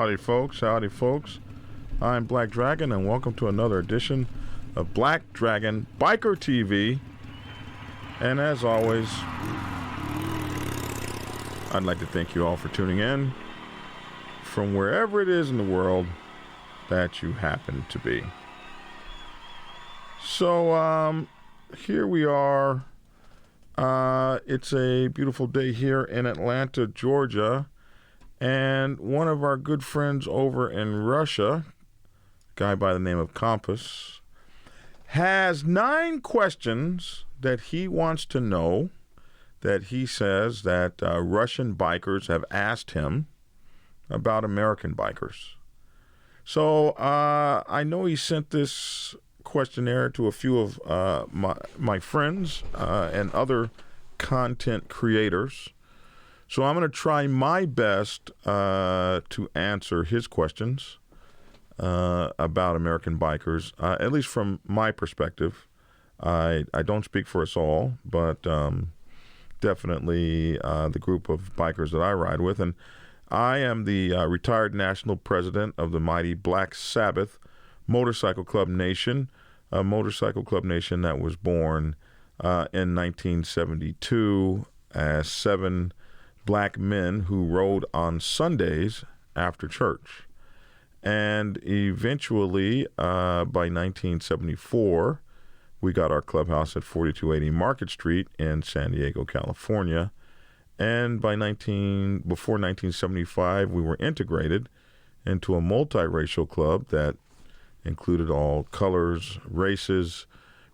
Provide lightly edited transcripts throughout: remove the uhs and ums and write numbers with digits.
Howdy, folks. Howdy, folks. I'm Black Dragon, and welcome to another edition of Black Dragon Biker TV. And as always, I'd like to thank you all for tuning in from wherever it is in the world that you happen to be. So, here we are. It's a beautiful day here in Atlanta, Georgia. And one of our good friends over in Russia, a guy by the name of Kompas, has 9 questions that he wants to know that he says that Russian bikers have asked him about American bikers. So I know he sent this questionnaire to a few of my friends and other content creators. So I'm going to try my best to answer his questions about American bikers, at least from my perspective. I don't speak for us all, but definitely the group of bikers that I ride with. And I am the retired national president of the mighty Black Sabbath Motorcycle Club Nation, a motorcycle club nation that was born in 1972 as 7 black men who rode on Sundays after church. And eventually, by 1974, we got our clubhouse at 4280 Market Street in San Diego, California. And before 1975, we were integrated into a multiracial club that included all colors, races,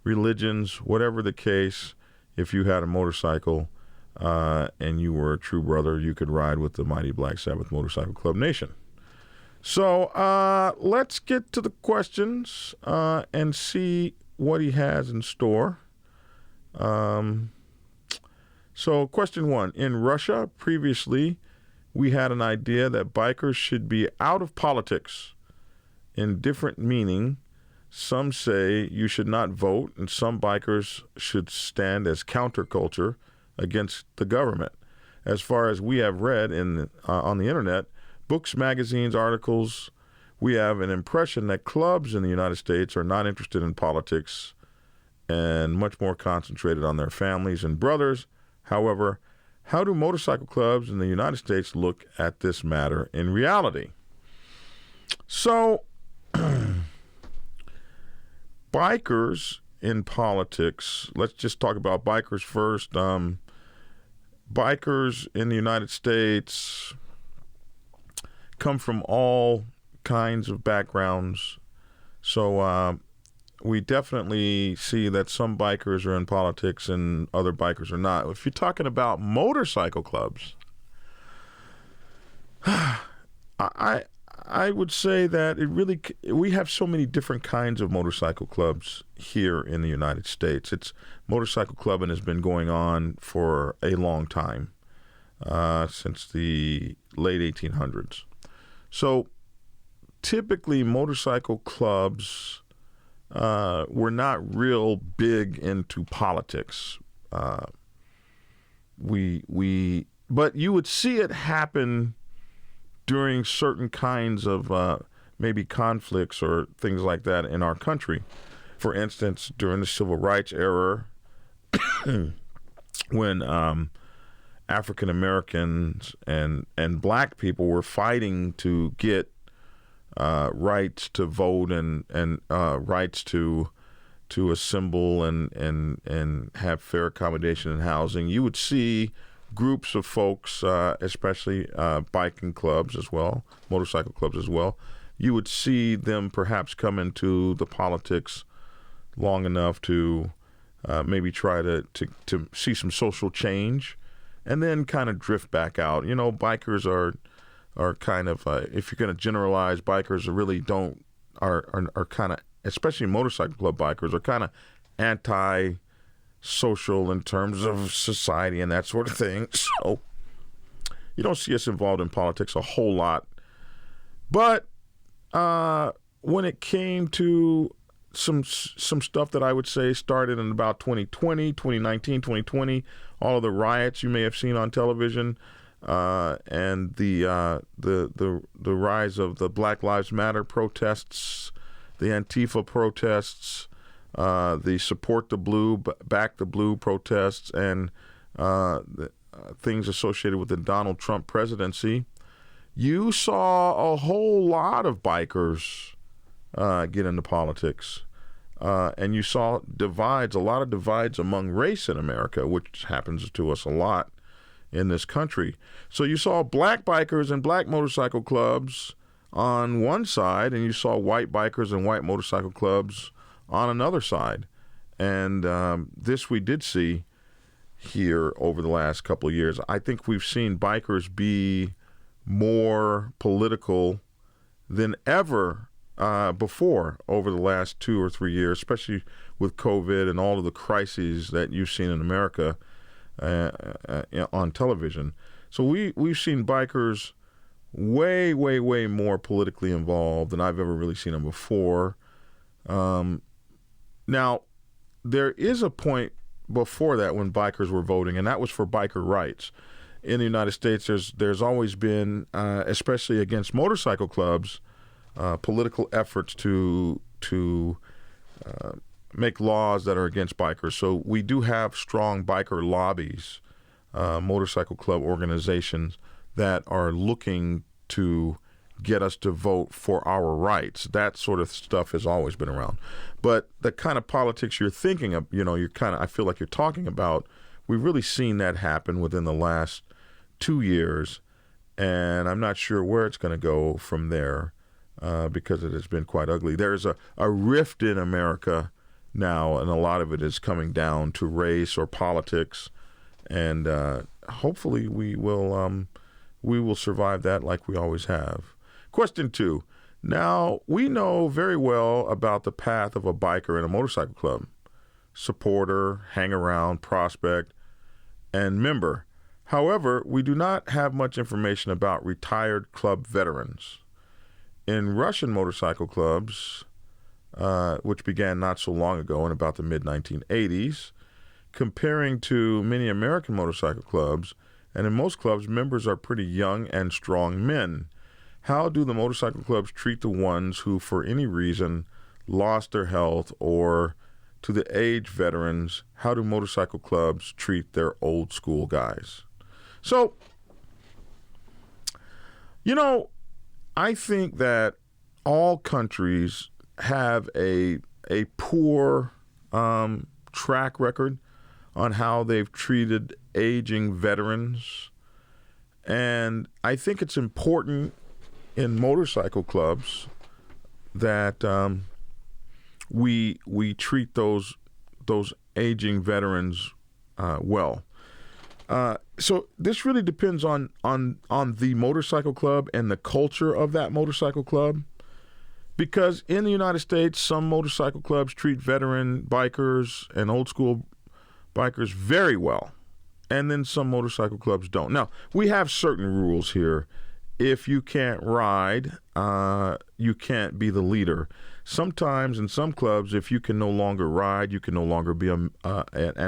religions, whatever the case. If you had a motorcycle, and you were a true brother, you could ride with the mighty Black Sabbath Motorcycle Club Nation. So let's get to the questions and see what he has in store. So question 1. In Russia, previously, we had an idea that bikers should be out of politics. In different meaning, some say you should not vote, and some bikers should stand as counterculture against the government. As far as we have read on the internet, books, magazines, articles, we have an impression that clubs in the United States are not interested in politics and much more concentrated on their families and brothers. However, how do motorcycle clubs in the United States look at this matter in reality? So, bikers in politics, let's just talk about bikers first. Bikers in the United States come from all kinds of backgrounds. So we definitely see that some bikers are in politics and other bikers are not. If you're talking about motorcycle clubs, I would say that we have so many different kinds of motorcycle clubs here in the United States. Motorcycle clubbing has been going on for a long time, since the late 1800s. So typically motorcycle clubs were not real big into politics. But you would see it happen during certain kinds of maybe conflicts or things like that in our country. For instance, during the Civil Rights era, when African Americans and black people were fighting to get rights to vote and rights to assemble and have fair accommodation in housing, you would see groups of folks, especially biking clubs as well, motorcycle clubs as well, you would see them perhaps come into the politics long enough to maybe try to see some social change and then kind of drift back out. You know, bikers are kind of, if you're going to generalize, bikers are kind of, especially motorcycle club bikers, are kind of anti-social in terms of society and that sort of thing. So you don't see us involved in politics a whole lot. But when it came to some stuff that I would say started in about 2020, 2019, 2020, all of the riots you may have seen on television, and the rise of the Black Lives Matter protests, the Antifa protests, the Support the Blue, Back the Blue protests, and things associated with the Donald Trump presidency, you saw a whole lot of bikers get into politics. And you saw a lot of divides among race in America, which happens to us a lot in this country. So you saw black bikers and black motorcycle clubs on one side, and you saw white bikers and white motorcycle clubs on another side. And this we did see here over the last couple of years. I think we've seen bikers be more political than ever before over the last 2 or 3 years, especially with COVID and all of the crises that you've seen in America on television. So we've seen bikers way, way, way more politically involved than I've ever really seen them before. Now, there is a point before that when bikers were voting, and that was for biker rights. In the United States, there's always been, especially against motorcycle clubs, political efforts to make laws that are against bikers. So we do have strong biker lobbies, motorcycle club organizations that are looking to get us to vote for our rights. That sort of stuff has always been around. But the kind of politics you're thinking of, I feel like you're talking about, we've really seen that happen within the last 2 years, and I'm not sure where it's going to go from there. Because it has been quite ugly. There's a rift in America now, and a lot of it is coming down to race or politics, and hopefully we will survive that like we always have. Question 2. Now, we know very well about the path of a biker in a motorcycle club: supporter, hang-around, prospect, and member. However, we do not have much information about retired club veterans. In Russian motorcycle clubs, which began not so long ago in about the mid-1980s, comparing to many American motorcycle clubs, and in most clubs, members are pretty young and strong men. How do the motorcycle clubs treat the ones who, for any reason, lost their health, or to the age veterans, how do motorcycle clubs treat their old school guys? So, I think that all countries have a poor track record on how they've treated aging veterans. And I think it's important in motorcycle clubs that we treat those aging veterans well. So this really depends on the motorcycle club and the culture of that motorcycle club. Because in the United States, some motorcycle clubs treat veteran bikers and old school bikers very well. And then some motorcycle clubs don't. Now, we have certain rules here. If you can't ride, you can't be the leader. Sometimes in some clubs, if you can no longer ride, you can no longer be an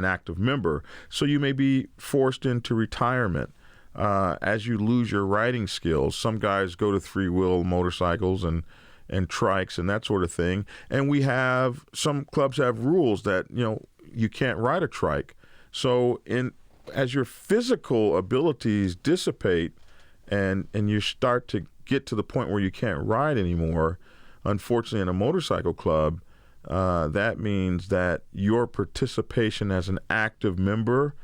active member. So you may be forced into retirement as you lose your riding skills. Some guys go to three-wheel motorcycles and trikes and that sort of thing. And some clubs have rules that, you can't ride a trike. So as your physical abilities dissipate and you start to get to the point where you can't ride anymore, unfortunately, in a motorcycle club, that means that your participation as an active member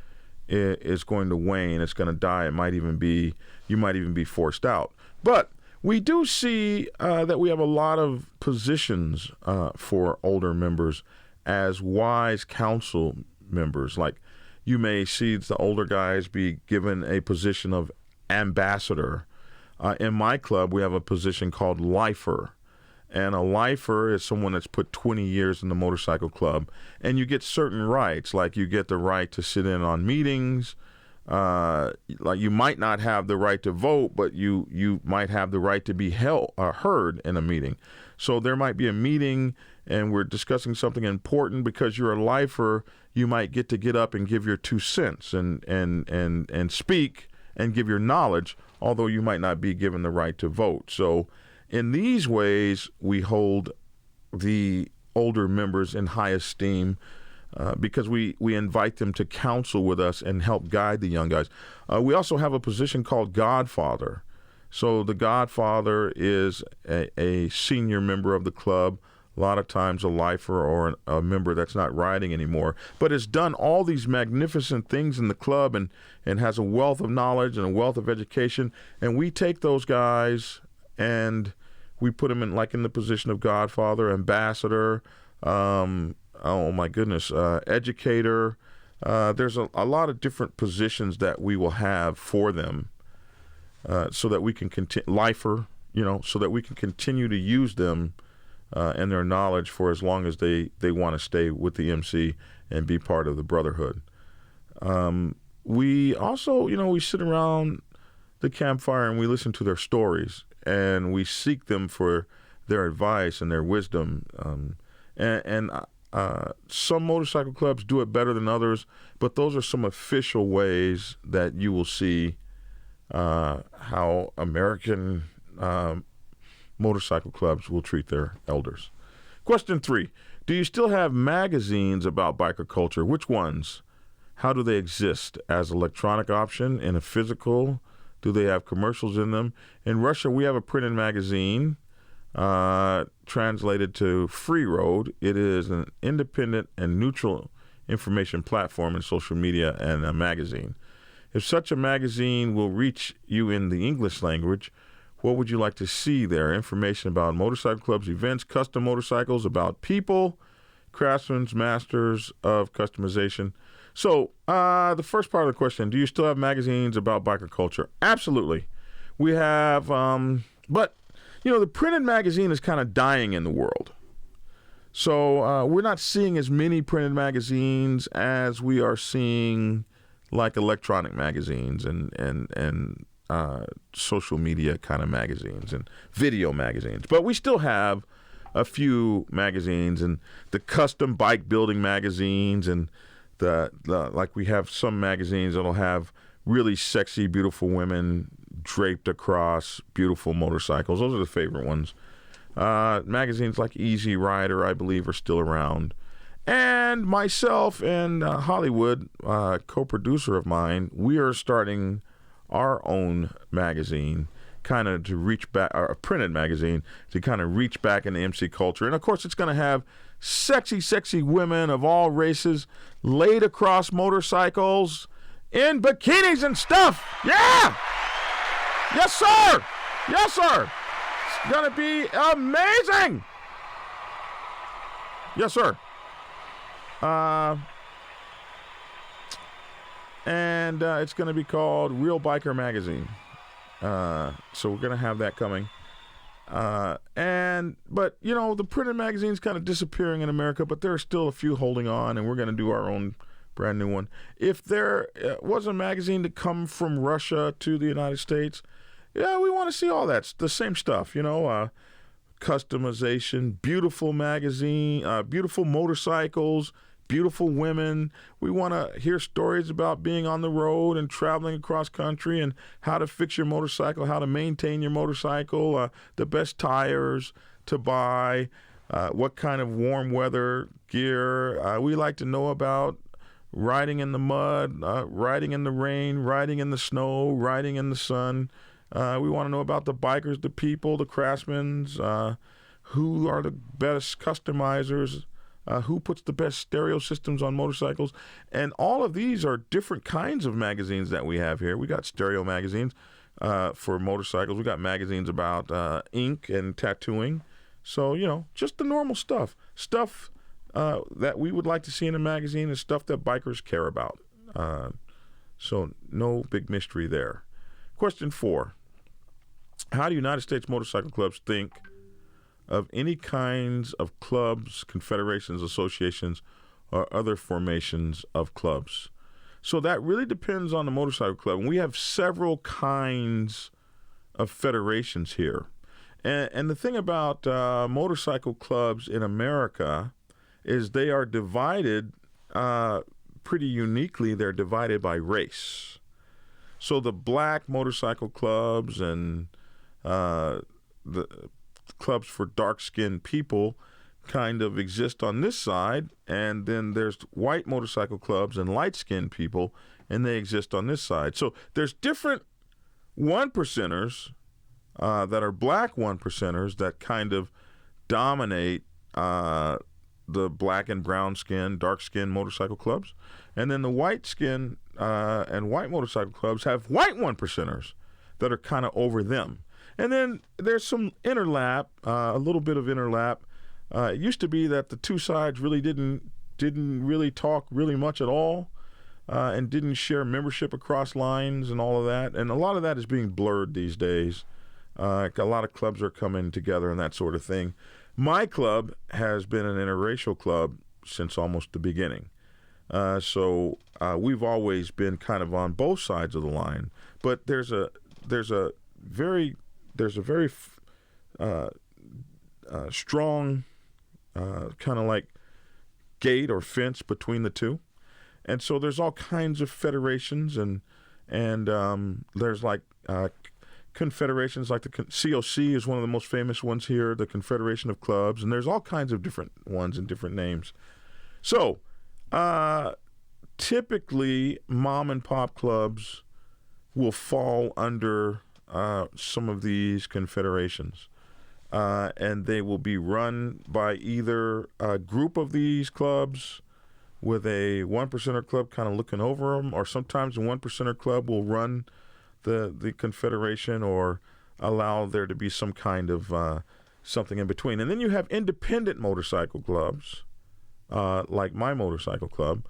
is going to wane. It's going to die. You might even be forced out. But we do see that we have a lot of positions for older members as wise council members. Like, you may see the older guys be given a position of ambassador. In my club, we have a position called lifer. And a lifer is someone that's put 20 years in the motorcycle club. And you get certain rights, like you get the right to sit in on meetings. Like, you might not have the right to vote, but you might have the right to be heard in a meeting. So there might be a meeting and we're discussing something important. Because you're a lifer, you might get up and give your 2 cents and speak and give your knowledge, although you might not be given the right to vote. So in these ways, we hold the older members in high esteem because we invite them to counsel with us and help guide the young guys. We also have a position called Godfather. So the Godfather is a senior member of the club, a lot of times a lifer or a member that's not riding anymore, but has done all these magnificent things in the club and has a wealth of knowledge and a wealth of education. And we take those guys and we put them in the position of Godfather, ambassador, educator. There's a lot of different positions that we will have for them so that we can lifer, so that we can continue to use them and their knowledge for as long as they want to stay with the MC and be part of the brotherhood. We also, we sit around the campfire and we listen to their stories and we seek them for their advice and their wisdom. Some motorcycle clubs do it better than others, but those are some official ways that you will see how American motorcycle clubs will treat their elders. Question 3, do you still have magazines about biker culture? Which ones? How do they exist? As electronic option, in a physical? Do they have commercials in them? In Russia, we have a printed magazine translated to Free Road. It is an independent and neutral information platform in social media and a magazine. If such a magazine will reach you in the English language, what would you like to see there? Information about motorcycle clubs, events, custom motorcycles, about people, craftsmen, masters of customization. So the first part of the question, do you still have magazines about biker culture? Absolutely. We have, but, the printed magazine is kind of dying in the world. So we're not seeing as many printed magazines as we are seeing like electronic magazines and social media kind of magazines and video magazines. But we still have a few magazines, and the custom bike building magazines, and like we have some magazines that'll have really sexy, beautiful women draped across beautiful motorcycles. Those are the favorite ones. Magazines like Easy Rider, I believe, are still around. And myself and Hollywood, co-producer of mine, we are starting our own magazine, kind of to reach back, a printed magazine, to kind of reach back into MC culture. And of course, it's going to have sexy, sexy women of all races laid across motorcycles in bikinis and stuff. Yeah! Yes, sir! Yes, sir! It's going to be amazing! Yes, sir. And it's going to be called Real Biker Magazine. So we're going to have that coming. But the printed magazine's kind of disappearing in America, but there are still a few holding on, and we're going to do our own brand new one. If there was a magazine to come from Russia to the United States, yeah, we want to see all that, the same stuff, customization, beautiful magazine, beautiful motorcycles, beautiful women. We want to hear stories about being on the road and traveling across country and how to fix your motorcycle, how to maintain your motorcycle, the best tires to buy, what kind of warm weather gear. We like to know about riding in the mud, riding in the rain, riding in the snow, riding in the sun. We want to know about the bikers, the people, the craftsmen, who are the best customizers, who puts the best stereo systems on motorcycles. And all of these are different kinds of magazines that we have here. We got stereo magazines for motorcycles. We got magazines about ink and tattooing. So, just the normal stuff. Stuff that we would like to see in a magazine is stuff that bikers care about. So no big mystery there. Question 4. How do United States motorcycle clubs think of any kinds of clubs, confederations, associations, or other formations of clubs? So that really depends on the motorcycle club. And we have several kinds of federations here. And the thing about motorcycle clubs in America is they are divided pretty uniquely. They're divided by race. So the black motorcycle clubs and the clubs for dark-skinned people kind of exist on this side, and then there's white motorcycle clubs and light-skinned people, and they exist on this side. So there's different one percenters that are black one percenters that kind of dominate the black and brown skin, dark skin motorcycle clubs. And then the white skin and white motorcycle clubs have white one percenters that are kind of over them. And then there's some interlap, a little bit of interlap. It used to be that the two sides really didn't really talk really much at all, and didn't share membership across lines and all of that. And a lot of that is being blurred these days. A lot of clubs are coming together and that sort of thing. My club has been an interracial club since almost the beginning. So we've always been kind of on both sides of the line. But there's a very strong kind of like gate or fence between the two. And so there's all kinds of federations and there's like confederations, like the COC is one of the most famous ones here, the Confederation of Clubs, and there's all kinds of different ones and different names. So typically mom and pop clubs will fall under some of these confederations, and they will be run by either a group of these clubs with a one percenter club kind of looking over them, or sometimes a one percenter club will run the confederation or allow there to be some kind of something in between. And then you have independent motorcycle clubs, like my motorcycle club,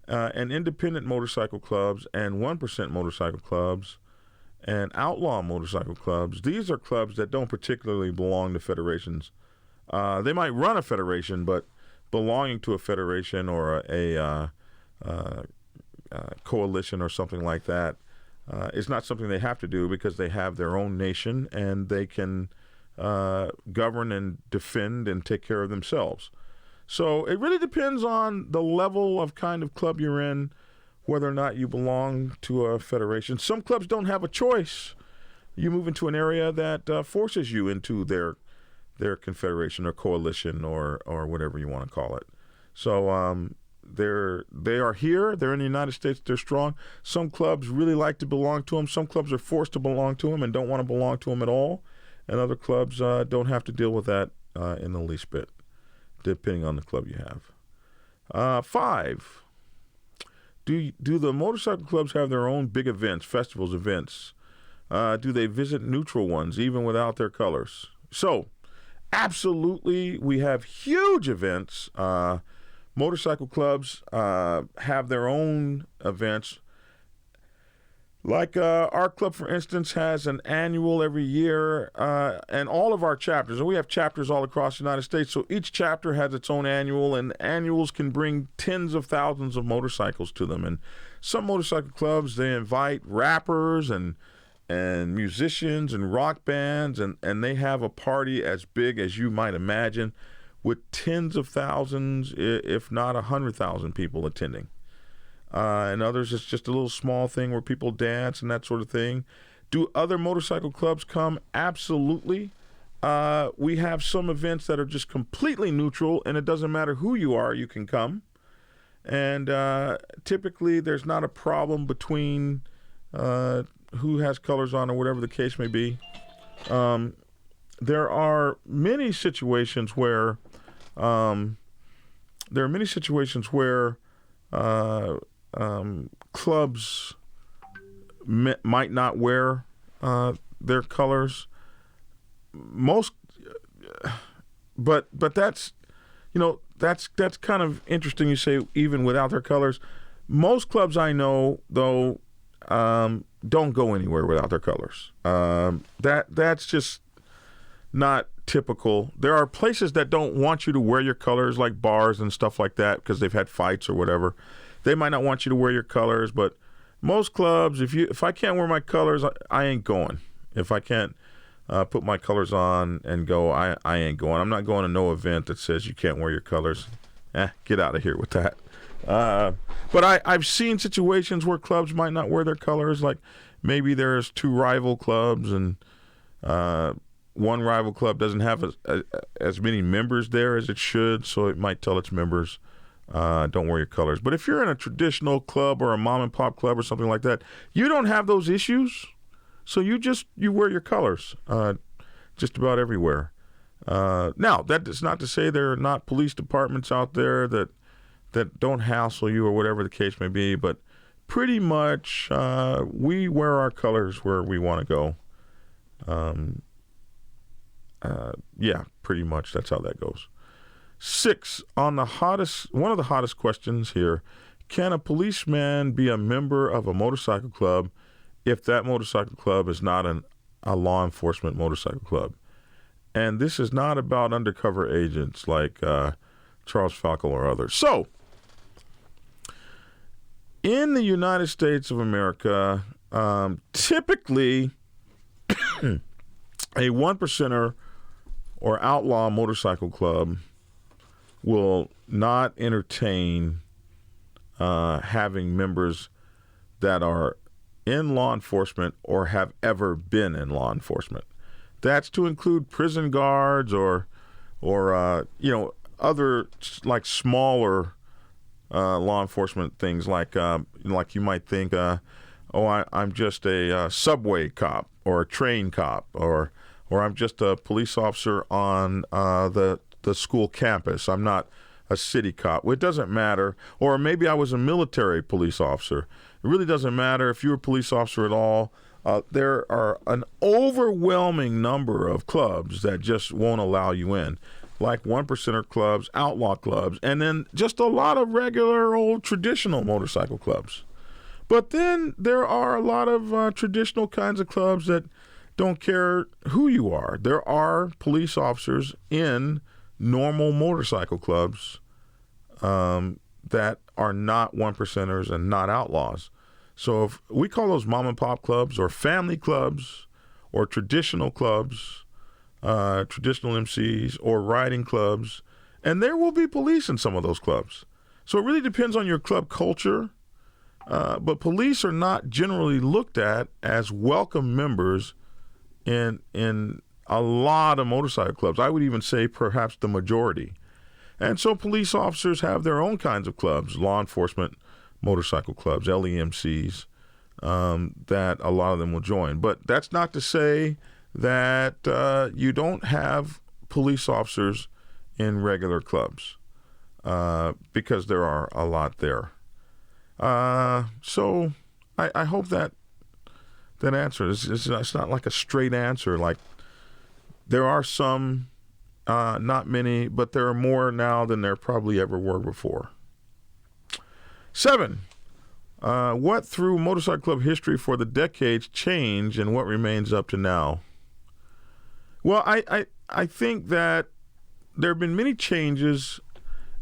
and independent motorcycle clubs and 1% motorcycle clubs and outlaw motorcycle clubs. These are clubs that don't particularly belong to federations. They might run a federation, but belonging to a federation or a coalition or something like that is not something they have to do, because they have their own nation and they can govern and defend and take care of themselves. So it really depends on the level of kind of club you're in, whether or not you belong to a federation. Some clubs don't have a choice. You move into an area that forces you into their confederation or coalition or whatever you want to call it. So they are here. They're in the United States. They're strong. Some clubs really like to belong to them. Some clubs are forced to belong to them and don't want to belong to them at all. And other clubs don't have to deal with that in the least bit, depending on the club you have. 5. Do the motorcycle clubs have their own big events, festivals, events? Do they visit neutral ones, even without their colors? So, absolutely, we have huge events. Motorcycle clubs have their own events. Like our club, for instance, has an annual every year, and all of our chapters, and we have chapters all across the United States, so each chapter has its own annual, and annuals can bring tens of thousands of motorcycles to them. And some motorcycle clubs, they invite rappers and musicians and rock bands, and they have a party as big as you might imagine, with tens of thousands, if not 100,000 people attending. And others, it's just a little small thing where people dance and that sort of thing. Do other motorcycle clubs come? Absolutely. We have some events that are just completely neutral, and it doesn't matter who you are, you can come. And typically there's not a problem between who has colors on or whatever the case may be. There are many situations where clubs might not wear their colors. But that's that's kind of interesting. You say even without their colors. Most clubs I know, though, don't go anywhere without their colors. That's just not typical. There are places that don't want you to wear your colors, like bars and stuff like that, because they've had fights or whatever. They might not want you to wear your colors, but most clubs, if I can't wear my colors, I ain't going. If I can't put my colors on and go, I ain't going. I'm not going to no event that says you can't wear your colors. Get out of here with that. But I've seen situations where clubs might not wear their colors, like maybe there's two rival clubs and one rival club doesn't have as many members there as it should, so it might tell its members, don't wear your colors. But if you're in a traditional club or a mom and pop club or something like that, you don't have those issues. So you wear your colors just about everywhere. Now, that is not to say there are not police departments out there that don't hassle you or whatever the case may be, but pretty much we wear our colors where we want to go. Yeah, pretty much that's how that goes. 6, one of the hottest questions here, can a policeman be a member of a motorcycle club if that motorcycle club is not a law enforcement motorcycle club? And this is not about undercover agents like Charles Falco or others. So, in the United States of America, typically a one percenter or outlaw motorcycle club will not entertain having members that are in law enforcement or have ever been in law enforcement. That's to include prison guards or other like smaller law enforcement things like you might think, I'm just a subway cop or a train cop or I'm just a police officer on the school campus. I'm not a city cop. Well, it doesn't matter. Or maybe I was a military police officer. It really doesn't matter if you're a police officer at all. There are an overwhelming number of clubs that just won't allow you in, like one percenter clubs, outlaw clubs, and then just a lot of regular old traditional motorcycle clubs. But then there are a lot of traditional kinds of clubs that don't care who you are. There are police officers in normal motorcycle clubs that are not one percenters and not outlaws. So if we call those mom and pop clubs or family clubs or traditional clubs, traditional MCs or riding clubs, and there will be police in some of those clubs. So it really depends on your club culture, but police are not generally looked at as welcome members in a lot of motorcycle clubs. I would even say perhaps the majority. And so police officers have their own kinds of clubs, law enforcement motorcycle clubs, LEMCs, that a lot of them will join. But that's not to say that you don't have police officers in regular clubs, because there are a lot there. So I hope that answers. It's not like a straight answer. Like there are some, not many, but there are more now than there probably ever were before. 7, what through motorcycle club history for the decades changed and what remains up to now? Well, I think that there have been many changes,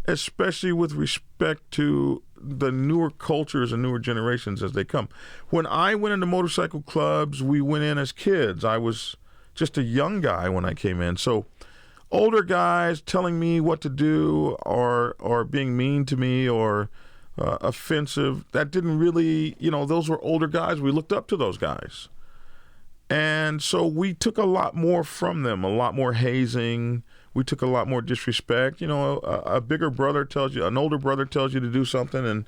especially with respect to the newer cultures and newer generations as they come. When I went into motorcycle clubs, we went in as kids. I was just a young guy when I came in. So older guys telling me what to do or being mean to me or offensive, that didn't really, those were older guys. We looked up to those guys. And so we took a lot more from them, a lot more hazing. We took a lot more disrespect. A bigger brother tells you, an older brother tells you to do something and,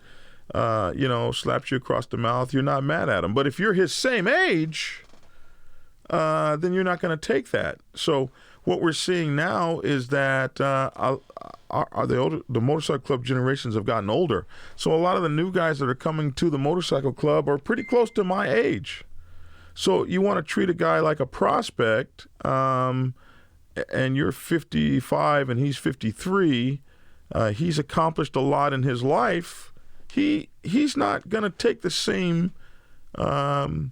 slaps you across the mouth. You're not mad at him. But if you're his same age, then you're not going to take that. So what we're seeing now is that the motorcycle club generations have gotten older. So a lot of the new guys that are coming to the motorcycle club are pretty close to my age. So you want to treat a guy like a prospect, and you're 55 and he's 53. He's accomplished a lot in his life. He's not going to take the same kind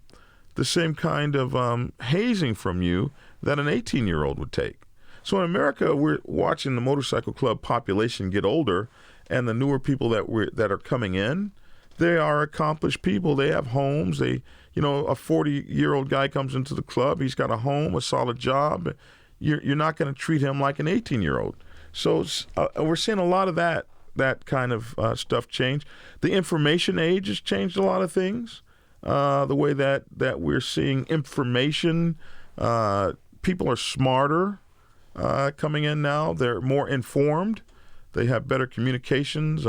of hazing from you that an 18-year-old would take. So in America, we're watching the motorcycle club population get older, and the newer people that are coming in, they are accomplished people. They have homes. A 40-year-old guy comes into the club. He's got a home, a solid job. You're not going to treat him like an 18-year-old. So we're seeing a lot of that kind of stuff change. The information age has changed a lot of things. the way that we're seeing information. People are smarter coming in now. They're more informed. They have better communications,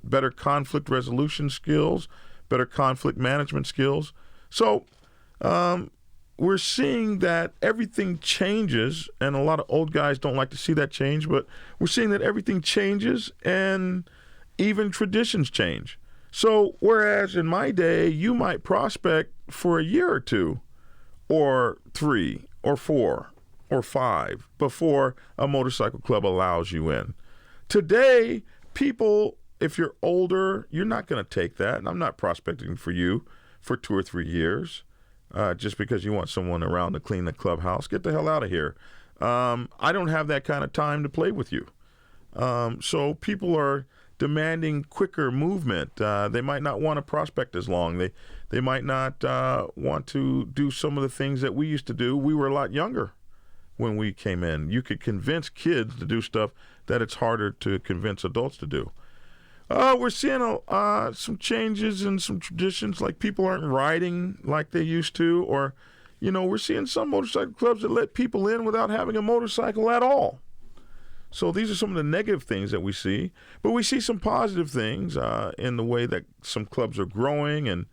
better conflict resolution skills, better conflict management skills. So we're seeing that everything changes, and a lot of old guys don't like to see that change, but we're seeing that everything changes and even traditions change. So whereas in my day, you might prospect for a year or two or 3 or 4 or 5 before a motorcycle club allows you in. Today, people, if you're older, you're not going to take that. And I'm not prospecting for you for 2 or 3 years just because you want someone around to clean the clubhouse. Get the hell out of here. I don't have that kind of time to play with you. So people are demanding quicker movement. They might not want to prospect as long. They might not want to do some of the things that we used to do. We were a lot younger when we came in. You could convince kids to do stuff that it's harder to convince adults to do. We're seeing some changes in some traditions, like people aren't riding like they used to, or, we're seeing some motorcycle clubs that let people in without having a motorcycle at all. So these are some of the negative things that we see, but we see some positive things in the way that some clubs are growing, and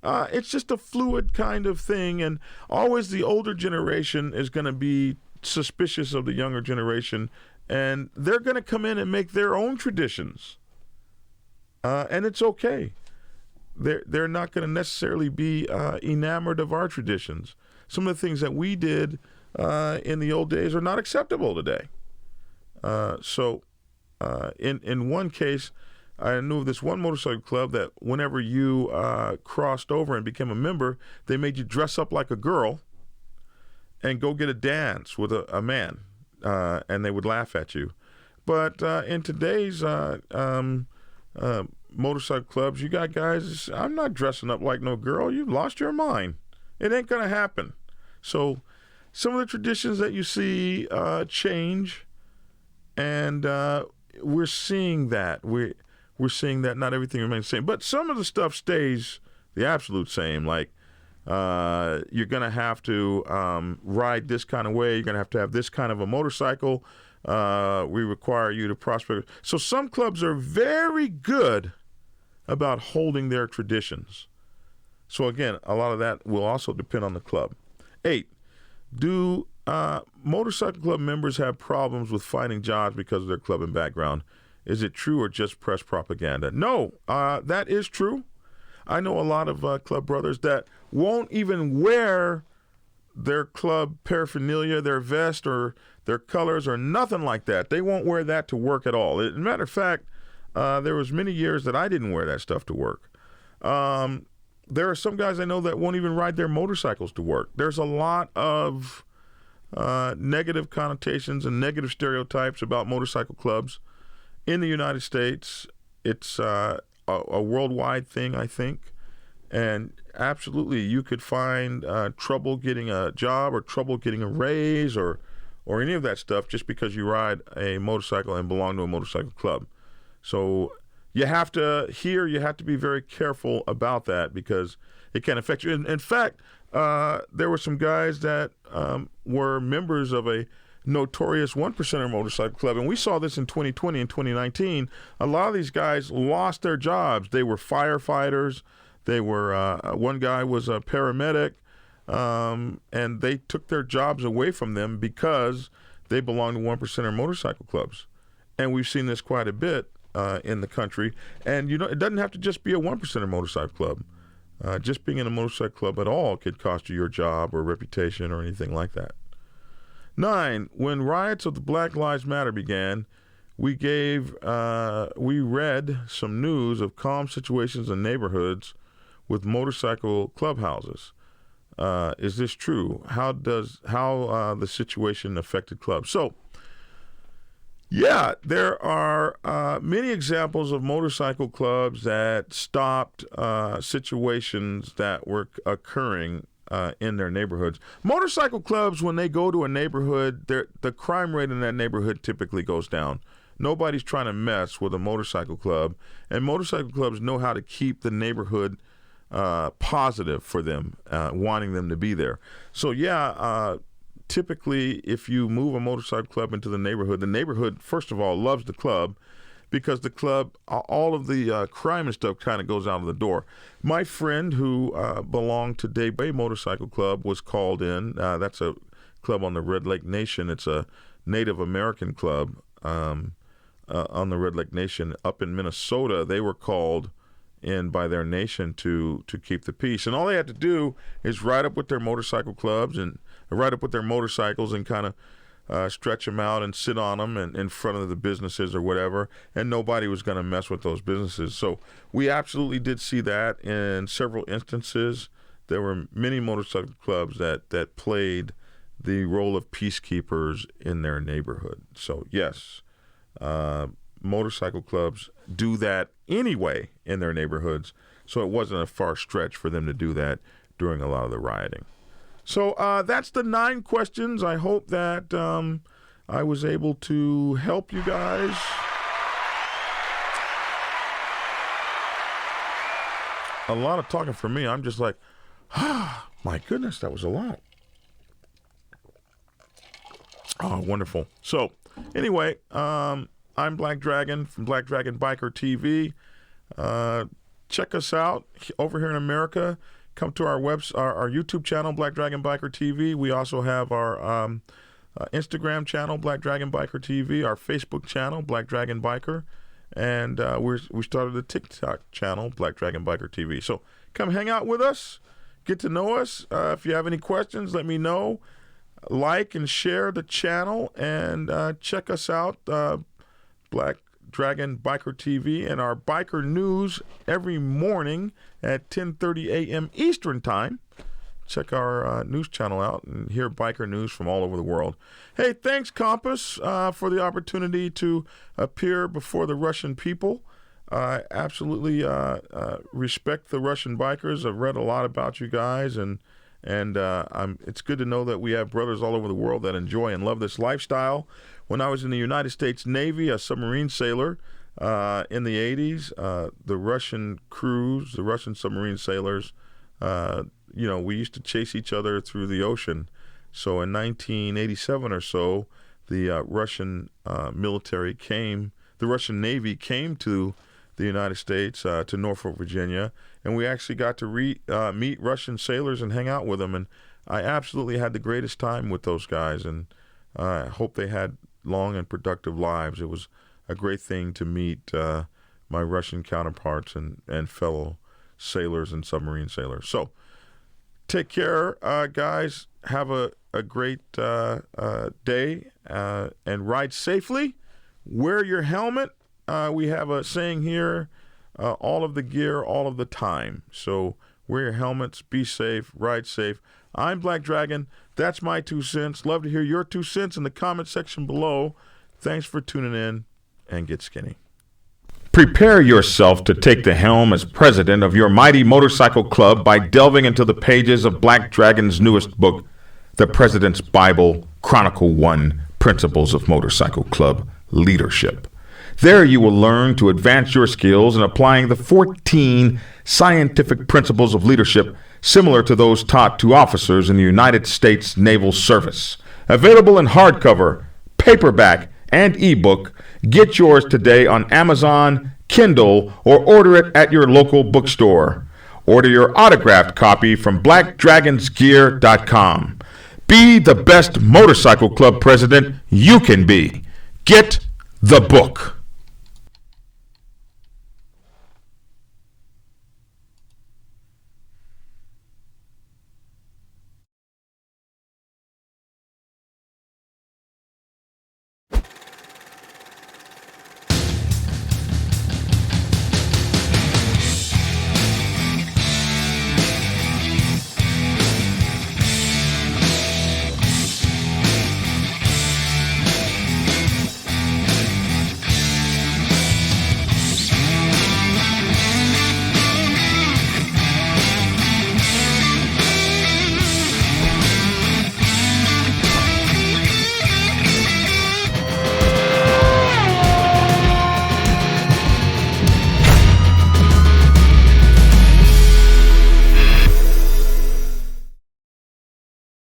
it's just a fluid kind of thing, and always the older generation is going to be suspicious of the younger generation, and they're going to come in and make their own traditions, and it's okay. They're not going to necessarily be enamored of our traditions. Some of the things that we did in the old days are not acceptable today. So in one case, I knew of this one motorcycle club that whenever you crossed over and became a member, they made you dress up like a girl and go get a dance with a man, and they would laugh at you. But in today's motorcycle clubs, you got guys, I'm not dressing up like no girl. You've lost your mind. It ain't going to happen. So some of the traditions that you see change, and we're seeing that. We're seeing that not everything remains the same. But some of the stuff stays the absolute same, like you're going to have to ride this kind of way. You're going to have this kind of a motorcycle. We require you to prospect. So some clubs are very good about holding their traditions. So again, a lot of that will also depend on the club. 8, do motorcycle club members have problems with finding jobs because of their club and background? Is it true or just press propaganda? No, that is true. I know a lot of club brothers that won't even wear their club paraphernalia, their vest or their colors or nothing like that. They won't wear that to work at all. As a matter of fact, there was many years that I didn't wear that stuff to work. There are some guys I know that won't even ride their motorcycles to work. There's a lot of negative connotations and negative stereotypes about motorcycle clubs in the United States. It's a worldwide thing, I think. And absolutely, you could find trouble getting a job or trouble getting a raise or any of that stuff just because you ride a motorcycle and belong to a motorcycle club. So you have to be very careful about that because it can affect you. In fact, there were some guys that were members of a notorious 1%er motorcycle club, and we saw this in 2020 and 2019. A lot of these guys lost their jobs. They were firefighters. They were one guy was a paramedic, and they took their jobs away from them because they belonged to 1%er motorcycle clubs. And we've seen this quite a bit in the country. And it doesn't have to just be a 1%er motorcycle club. Just being in a motorcycle club at all could cost you your job or reputation or anything like that. 9, when riots of the Black Lives Matter began, we read some news of calm situations in neighborhoods with motorcycle clubhouses. Is this true? How the situation affected clubs? So, yeah, there are many examples of motorcycle clubs that stopped situations that were occurring in their neighborhoods. Motorcycle clubs, when they go to a neighborhood, the crime rate in that neighborhood typically goes down. Nobody's trying to mess with a motorcycle club, and motorcycle clubs know how to keep the neighborhood positive for them, wanting them to be there. So typically if you move a motorcycle club into the neighborhood, first of all, loves the club, because the club, all of the crime and stuff kind of goes out of the door. My friend who belonged to Day Bay Motorcycle Club was called in. That's a club on the Red Lake Nation. It's a Native American club on the Red Lake Nation up in Minnesota. They were called in by their nation to keep the peace. And all they had to do is ride up with their motorcycle clubs and ride up with their motorcycles and kind of stretch them out and sit on them and in front of the businesses or whatever, and nobody was going to mess with those businesses. So we absolutely did see that in several instances. There were many motorcycle clubs that played the role of peacekeepers in their neighborhood. So yes, motorcycle clubs do that anyway in their neighborhoods, so it wasn't a far stretch for them to do that during a lot of the rioting. So that's the 9 questions. I hope that I was able to help you guys. A lot of talking for me. I'm just like, my goodness, that was a lot. Oh, wonderful. So anyway, I'm Black Dragon from Black Dragon Biker TV. Check us out over here in America. Come to our our YouTube channel, Black Dragon Biker TV. We also have our Instagram channel, Black Dragon Biker TV, our Facebook channel, Black Dragon Biker, and we started a TikTok channel, Black Dragon Biker TV. So come hang out with us, get to know us. If you have any questions, let me know. Like and share the channel, and check us out, Black Dragon Biker TV, and our biker news every morning at 10:30 a.m. Eastern Time. Check our news channel out and hear biker news from all over the world. Hey, thanks, Kompas, for the opportunity to appear before the Russian people. I absolutely respect the Russian bikers. I've read a lot about you guys, and it's good to know that we have brothers all over the world that enjoy and love this lifestyle. When I was in the United States Navy, a submarine sailor in the 80s, the Russian crews, the Russian submarine sailors, we used to chase each other through the ocean. So in 1987 or so, the Russian the Russian Navy came to the United States, to Norfolk, Virginia, and we actually got to meet Russian sailors and hang out with them. And I absolutely had the greatest time with those guys, and I hope they had long and productive lives. It was a great thing to meet my Russian counterparts and fellow sailors and submarine sailors. So take care, guys. Have a great day and ride safely. Wear your helmet. We have a saying here, all of the gear, all of the time. So wear your helmets, be safe, ride safe. I'm Black Dragon. That's my 2 cents. Love to hear your 2 cents in the comment section below. Thanks for tuning in, and get skinny. Prepare yourself to take the helm as president of your mighty motorcycle club by delving into the pages of Black Dragon's newest book, The President's Bible, Chronicle 1, Principles of Motorcycle Club Leadership. There you will learn to advance your skills in applying the 14 scientific principles of leadership similar to those taught to officers in the United States Naval Service. Available in hardcover, paperback, and ebook. Get yours today on Amazon, Kindle, or order it at your local bookstore. Order your autographed copy from blackdragonsgear.com. Be the best motorcycle club president you can be. Get the book.